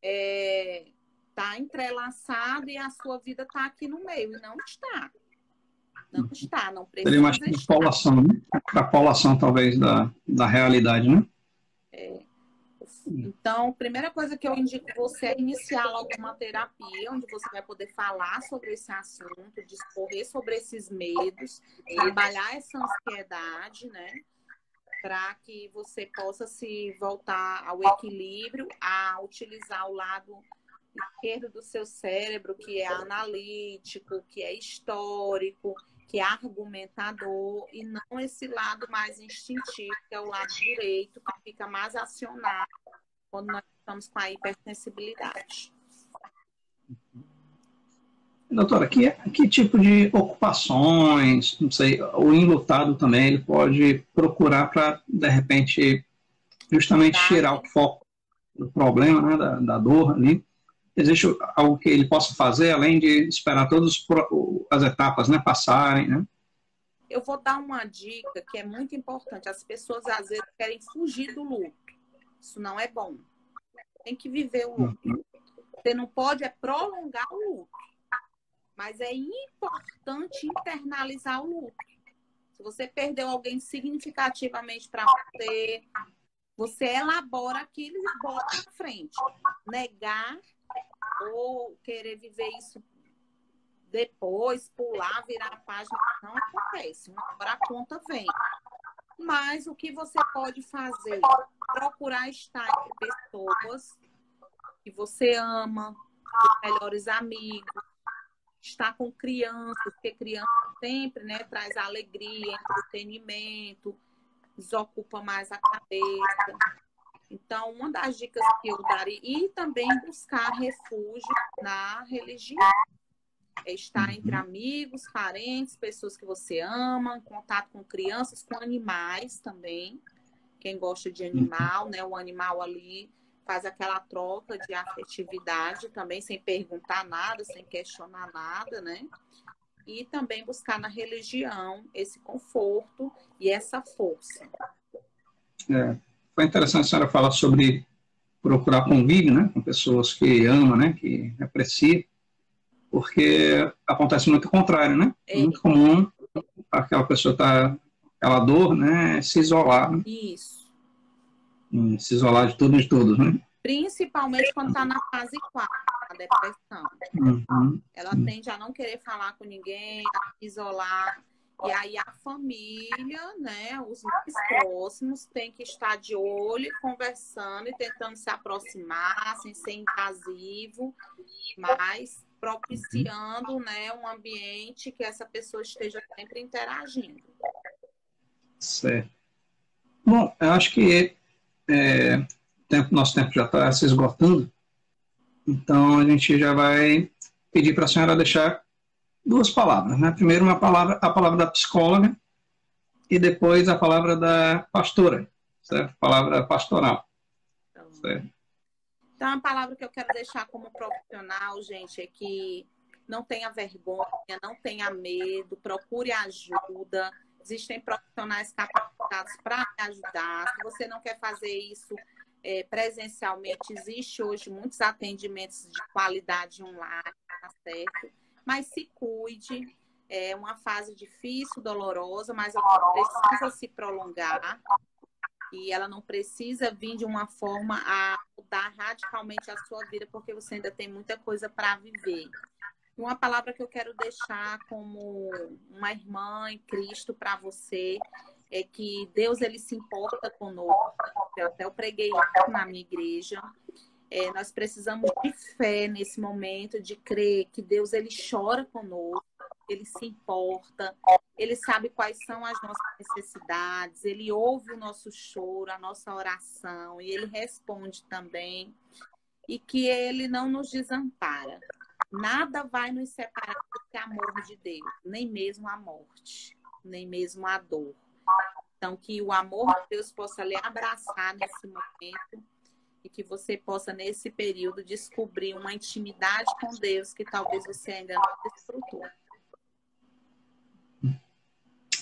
S2: estar entrelaçado e a sua vida está aqui no meio, e não está. Não está, não precisa.
S1: Seria uma extrapolação, né? Extrapolação talvez da realidade, né?
S2: Então, a primeira coisa que eu indico você é iniciar logo uma terapia, onde você vai poder falar sobre esse assunto, discorrer sobre esses medos, trabalhar essa ansiedade, né? Para que você possa se voltar ao equilíbrio, a utilizar o lado esquerdo do seu cérebro, que é analítico, que é histórico, que é argumentador, e não esse lado mais instintivo, que é o lado direito, que fica mais acionado quando nós estamos com a hipersensibilidade.
S1: Doutora, que tipo de ocupações, não sei, o enlutado também, ele pode procurar para, de repente, justamente tirar o foco do problema, né, da dor ali? Existe algo que ele possa fazer, além de esperar todas as etapas, né, passarem, né?
S2: Eu vou dar uma dica que é muito importante. As pessoas, às vezes, querem fugir do luto. Isso não é bom. Tem que viver o luto. Você não pode prolongar o luto. Mas é importante internalizar o luto. Se você perdeu alguém significativamente para você elabora aquilo e bota na frente. Negar ou querer viver isso depois, pular, virar a página, não acontece. Uma hora a conta vem. Mas o que você pode fazer? Procurar estar entre pessoas que você ama, os melhores amigos, estar com crianças, porque criança sempre, né, traz alegria, entretenimento, desocupa mais a cabeça. Então, uma das dicas que eu daria, e também buscar refúgio na religião, é estar entre amigos, parentes, pessoas que você ama, em contato com crianças, com animais também. Quem gosta de animal, né, o animal ali faz aquela troca de afetividade também, sem perguntar nada, sem questionar nada, né? E também buscar na religião esse conforto e essa força.
S1: Foi interessante a senhora falar sobre procurar convívio, né, com pessoas que ama, né, que aprecia, porque acontece muito o contrário, né? É muito comum aquela pessoa aquela dor, né, se isolar. Né?
S2: Isso.
S1: Se isolar de tudo e de todos, né?
S2: Principalmente quando está na fase 4, a depressão. Ela tende a não querer falar com ninguém, a se isolar. E aí a família, né, os mais próximos, têm que estar de olho, conversando e tentando se aproximar, sem ser invasivo, mas propiciando, né, um ambiente que essa pessoa esteja sempre interagindo.
S1: Certo. Bom, eu acho que nosso tempo já está se esgotando, então a gente já vai pedir para a senhora deixar duas palavras, né? Primeiro a palavra da psicóloga e depois a palavra da pastora, certo? Palavra pastoral. Certo.
S2: Então, a palavra que eu quero deixar como profissional, gente, é que não tenha vergonha, não tenha medo, procure ajuda. Existem profissionais capacitados para ajudar. Se você não quer fazer isso presencialmente, existe hoje muitos atendimentos de qualidade online, tá certo? Mas se cuide, é uma fase difícil, dolorosa, mas ela precisa se prolongar e ela não precisa vir de uma forma a mudar radicalmente a sua vida, porque você ainda tem muita coisa para viver. Uma palavra que eu quero deixar como uma irmã em Cristo para você é que Deus, ele se importa conosco. Eu preguei isso na minha igreja. Nós precisamos de fé nesse momento, de crer que Deus, ele chora conosco, ele se importa, ele sabe quais são as nossas necessidades, ele ouve o nosso choro, a nossa oração, e ele responde também, e que ele não nos desampara. Nada vai nos separar desse amor de Deus, nem mesmo a morte, nem mesmo a dor. Então, que o amor de Deus possa lhe abraçar nesse momento, e que você possa, nesse período, descobrir uma intimidade com Deus que talvez você ainda não desfrutou.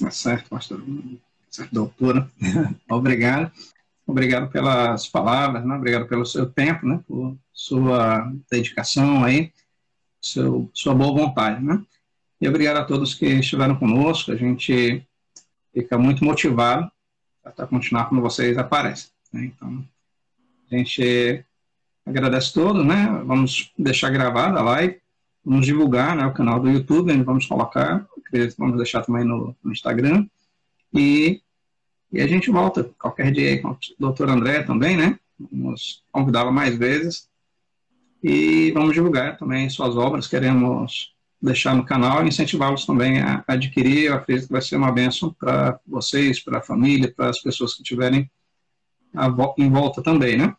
S1: Certo, pastor. Certo, doutora. Obrigado. Obrigado pelas palavras, né? Obrigado pelo seu tempo, né? Por sua dedicação aí, sua boa vontade, né? E obrigado a todos que estiveram conosco. A gente fica muito motivado para continuar quando vocês aparecem, né? Então, a gente agradece todos, né? Vamos deixar gravada a live, vamos divulgar, né, o canal do YouTube, vamos colocar, vamos deixar também no Instagram, e a gente volta qualquer dia aí com o doutor André também, né? Vamos convidá-lo mais vezes e vamos divulgar também suas obras, queremos deixar no canal e incentivá-los também a adquirir. Eu acredito que vai ser uma bênção para vocês, para a família, para as pessoas que estiverem em volta também, né?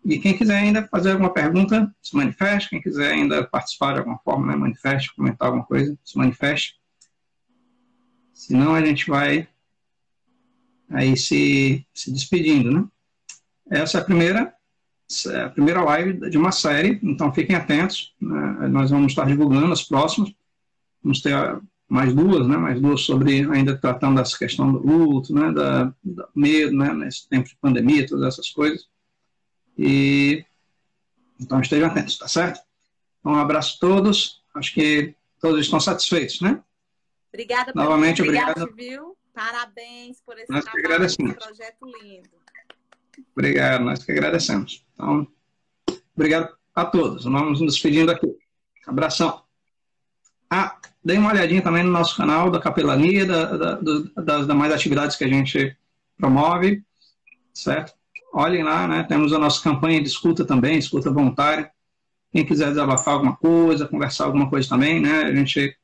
S1: E quem quiser ainda fazer alguma pergunta, se manifeste. Quem quiser ainda participar de alguma forma, né? Manifeste, comentar alguma coisa, se manifeste. Senão a gente vai aí se despedindo, né? Essa é a primeira live de uma série, então fiquem atentos, né? Nós vamos estar divulgando as próximas. Vamos ter mais duas, né? Mais duas sobre, ainda tratando dessa questão do luto, né? Da medo, né? Nesse tempo de pandemia, todas essas coisas. E então estejam atentos, tá certo? Então, um abraço a todos. Acho que todos estão satisfeitos, né?
S2: Obrigada
S1: novamente,
S2: pelo
S1: obrigado.
S2: convite, viu? Parabéns por esse
S1: Nós que
S2: trabalho, esse
S1: agradecemos.
S2: projeto lindo.
S1: Obrigado, nós que agradecemos. Então, obrigado a todos. Vamos nos despedindo aqui. Abração. Dê uma olhadinha também no nosso canal da capelania, das demais atividades que a gente promove, certo? Olhem lá, né? Temos a nossa campanha de escuta também, escuta voluntária. Quem quiser desabafar alguma coisa, conversar alguma coisa também, né? A gente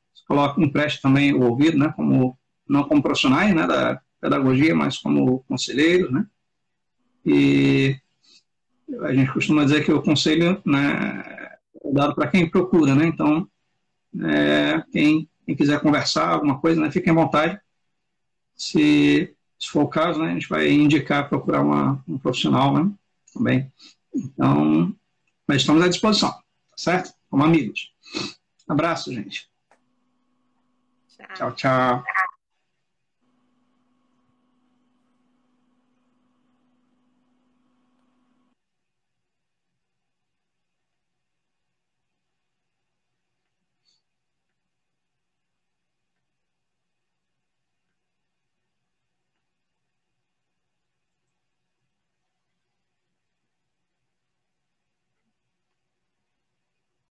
S1: empresta também o ouvido, né? Não como profissionais, né? Da pedagogia, mas como conselheiros, né? E a gente costuma dizer que o conselho, né, é dado para quem procura, né? Então, quem quiser conversar alguma coisa, né? Fiquem à vontade. Se for o caso, né, a gente vai indicar, procurar um profissional, né, também. Então, nós estamos à disposição, tá certo? Como amigos. Abraço, gente.
S2: Tchau.
S1: Tchau, tchau.